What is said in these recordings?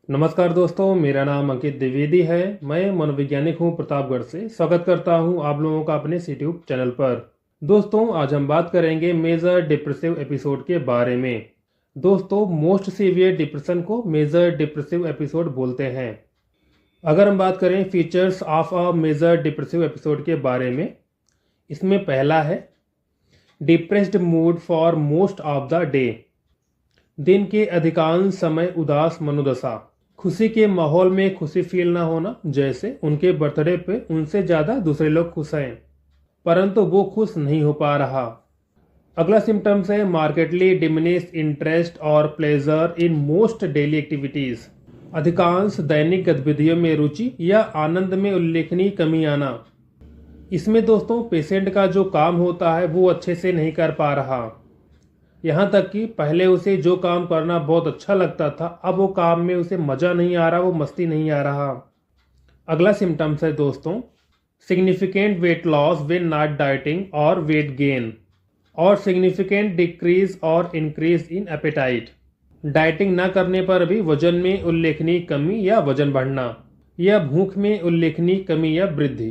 नमस्कार दोस्तों, मेरा नाम अंकित द्विवेदी है। मैं मनोवैज्ञानिक हूं प्रतापगढ़ से। स्वागत करता हूं आप लोगों का अपने यूट्यूब चैनल पर। दोस्तों, आज हम बात करेंगे मेजर डिप्रेसिव एपिसोड के बारे में। दोस्तों, मोस्ट सीवियर डिप्रेशन को मेजर डिप्रेसिव एपिसोड बोलते हैं। अगर हम बात करें features of a major depressive episode के बारे में, इसमें पहला है depressed mood for most of the day. दिन के अधिकांश समय उदास मनोदशा, खुशी के माहौल में खुशी फील ना होना, जैसे उनके बर्थडे पे उनसे ज़्यादा दूसरे लोग खुश हैं परंतु वो खुश नहीं हो पा रहा। अगला सिम्टम्स है मार्केटली डिमिनिश इंटरेस्ट और pleasure in most daily activities. अधिकांश दैनिक गतिविधियों में रुचि या आनंद में उल्लेखनीय कमी आना। इसमें दोस्तों पेशेंट का जो काम होता है वो अच्छे से नहीं कर पा रहा। यहाँ तक कि पहले उसे जो काम करना बहुत अच्छा लगता था, अब वो काम में उसे मज़ा नहीं आ रहा, वो मस्ती नहीं आ रहा। अगला सिम्टम्स है दोस्तों significant weight loss when not dieting और वेट गेन, और सिग्निफिकेंट डिक्रीज और इंक्रीज इन एपेटाइट। डाइटिंग ना करने पर भी वजन में उल्लेखनीय कमी या वजन बढ़ना, या भूख में उल्लेखनीय कमी या वृद्धि।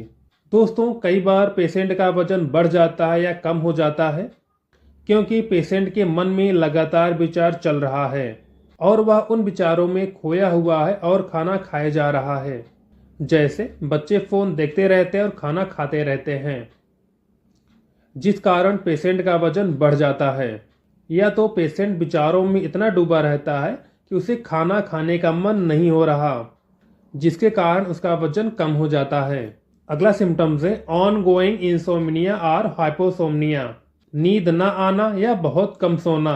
दोस्तों, कई बार पेशेंट का वजन बढ़ जाता है या कम हो जाता है क्योंकि पेशेंट के मन में लगातार विचार चल रहा है और वह उन विचारों में खोया हुआ है और खाना खाया जा रहा है। जैसे बच्चे फ़ोन देखते रहते हैं और खाना खाते रहते हैं, जिस कारण पेशेंट का वजन बढ़ जाता है। या तो पेशेंट विचारों में इतना डूबा रहता है कि उसे खाना खाने का मन नहीं हो रहा, जिसके कारण उसका वजन कम हो जाता है। अगला सिम्टम्स है ऑन गोइंग इंसोम्निया और हाइपोसोम्निया, नींद न आना या बहुत कम सोना।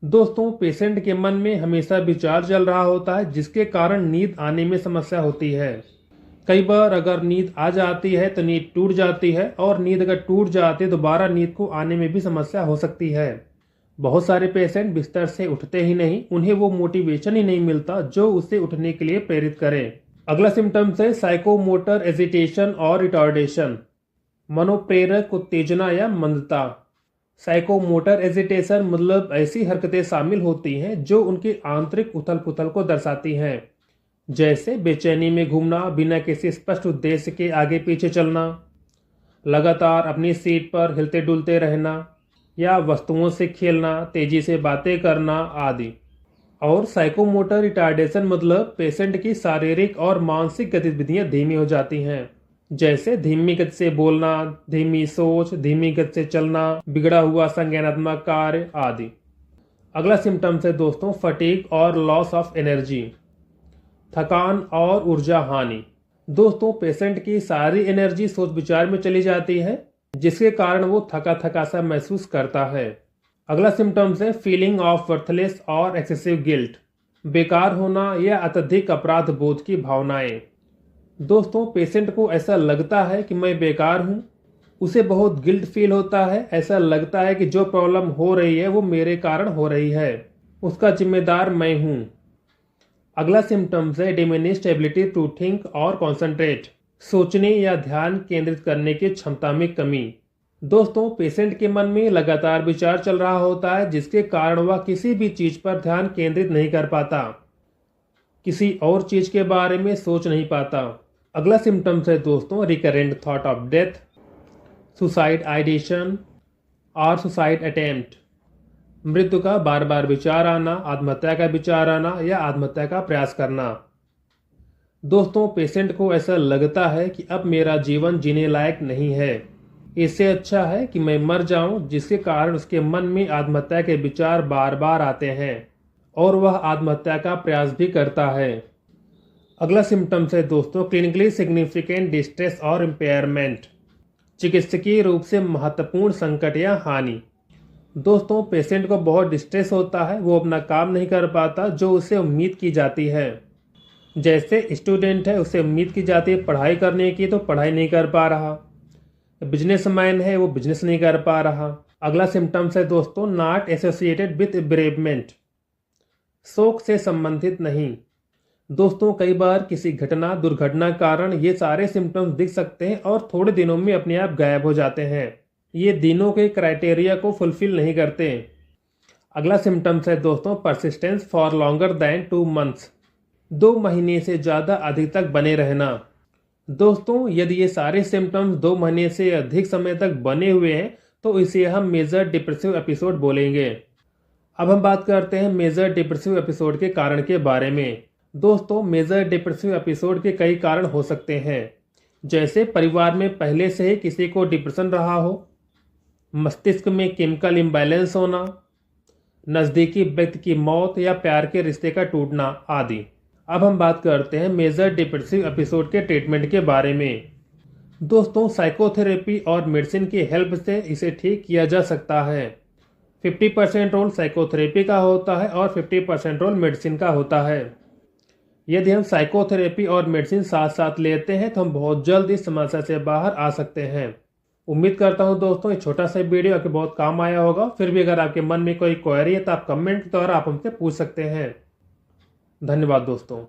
दोस्तों, पेशेंट के मन में हमेशा विचार चल रहा होता है, जिसके कारण नींद आने में समस्या होती है। कई बार अगर नींद आ जाती है तो नींद टूट जाती है, और नींद अगर टूट जाती है दोबारा नींद को आने में भी समस्या हो सकती है। बहुत सारे पेशेंट बिस्तर से उठते ही नहीं, उन्हें वो मोटिवेशन ही नहीं मिलता जो उसे उठने के लिए प्रेरित करे। अगला सिम्टम्स है साइकोमोटर एजिटेशन और रिटार्डेशन, मनोप्रेरक उत्तेजना या मंदता। साइकोमोटर एजिटेशन मतलब ऐसी हरकतें शामिल होती हैं जो उनकी आंतरिक उथल पुथल को दर्शाती हैं, जैसे बेचैनी में घूमना, बिना किसी स्पष्ट उद्देश्य के आगे पीछे चलना, लगातार अपनी सीट पर हिलते डुलते रहना, या वस्तुओं से खेलना, तेजी से बातें करना आदि। और साइकोमोटर रिटार्डेशन मतलब पेशेंट की शारीरिक और मानसिक गतिविधियां धीमी हो जाती हैं, जैसे धीमी गति से बोलना, धीमी सोच, धीमी गति से चलना, बिगड़ा हुआ संज्ञानात्मक कार्य आदि। अगला सिम्टम्स है दोस्तों फटीग और लॉस ऑफ एनर्जी, थकान और ऊर्जा हानि। दोस्तों, पेशेंट की सारी एनर्जी सोच विचार में चली जाती है, जिसके कारण वो थका थका सा महसूस करता है। अगला सिम्टम्स है फीलिंग ऑफ वर्थलेस और एक्सेसिव गिल्ट, बेकार होना या अत्यधिक अपराध बोध की भावनाएं। दोस्तों, पेशेंट को ऐसा लगता है कि मैं बेकार हूँ, उसे बहुत गिल्ट फील होता है। ऐसा लगता है कि जो प्रॉब्लम हो रही है वो मेरे कारण हो रही है, उसका जिम्मेदार मैं हूँ। अगला सिम्टम्स है डिमिनिश्ड एबिलिटी टू थिंक और कॉन्सेंट्रेट, सोचने या ध्यान केंद्रित करने की क्षमता में कमी। दोस्तों, पेशेंट के मन में लगातार विचार चल रहा होता है, जिसके कारण वह किसी भी चीज़ पर ध्यान केंद्रित नहीं कर पाता, किसी और चीज़ के बारे में सोच नहीं पाता। अगला सिम्टम्स है दोस्तों recurrent thought of death, suicide ideation और सुसाइड अटेम्प्ट, मृत्यु का बार बार विचार आना, आत्महत्या का विचार आना या आत्महत्या का प्रयास करना। दोस्तों, पेशेंट को ऐसा लगता है कि अब मेरा जीवन जीने लायक नहीं है, इससे अच्छा है कि मैं मर जाऊं, जिसके कारण उसके मन में आत्महत्या के विचार बार बार आते हैं और वह आत्महत्या का प्रयास भी करता है। अगला सिम्टम्स है दोस्तों क्लिनिकली सिग्निफिकेंट डिस्ट्रेस और इम्पेयरमेंट, चिकित्सकीय रूप से महत्वपूर्ण संकट या हानि। दोस्तों, पेशेंट को बहुत डिस्ट्रेस होता है, वो अपना काम नहीं कर पाता जो उसे उम्मीद की जाती है। जैसे स्टूडेंट है, उसे उम्मीद की जाती है पढ़ाई करने की, तो पढ़ाई नहीं कर पा रहा। बिजनेसमैन है, वो बिजनेस नहीं कर पा रहा। अगला सिम्टम्स है दोस्तों नॉट एसोसिएटेड विद बेरेवमेंट, शोक से संबंधित नहीं। दोस्तों, कई बार किसी घटना दुर्घटना कारण ये सारे सिम्टम्स दिख सकते हैं और थोड़े दिनों में अपने आप गायब हो जाते हैं। ये दिनों के क्राइटेरिया को फुलफिल नहीं करते। अगला सिम्टम्स है दोस्तों persistence for longer than 2 months, 2 महीने से ज़्यादा अधिक तक बने रहना। दोस्तों, यदि ये सारे सिम्टम्स 2 महीने से अधिक समय तक बने हुए हैं तो इसे हम मेजर डिप्रेसिव एपिसोड बोलेंगे। अब हम बात करते हैं मेजर डिप्रेसिव एपिसोड के कारण के बारे में। दोस्तों, मेजर डिप्रेसिव एपिसोड के कई कारण हो सकते हैं, जैसे परिवार में पहले से ही किसी को डिप्रेशन रहा हो, मस्तिष्क में केमिकल इम्बैलेंस होना, नज़दीकी व्यक्ति की मौत या प्यार के रिश्ते का टूटना आदि। अब हम बात करते हैं मेजर डिप्रेसिव एपिसोड के ट्रीटमेंट के बारे में। दोस्तों, साइकोथेरेपी और मेडिसिन की हेल्प से इसे ठीक किया जा सकता है। 50% रोल साइकोथेरेपी का होता है और 50% रोल मेडिसिन का होता है। यदि हम साइकोथेरेपी और मेडिसिन साथ साथ लेते हैं तो हम बहुत जल्द इस समस्या से बाहर आ सकते हैं। उम्मीद करता हूं दोस्तों, ये छोटा सा वीडियो आपके बहुत काम आया होगा। फिर भी अगर आपके मन में कोई क्वेरी है तो आप कमेंट के द्वारा आप हमसे पूछ सकते हैं। धन्यवाद दोस्तों।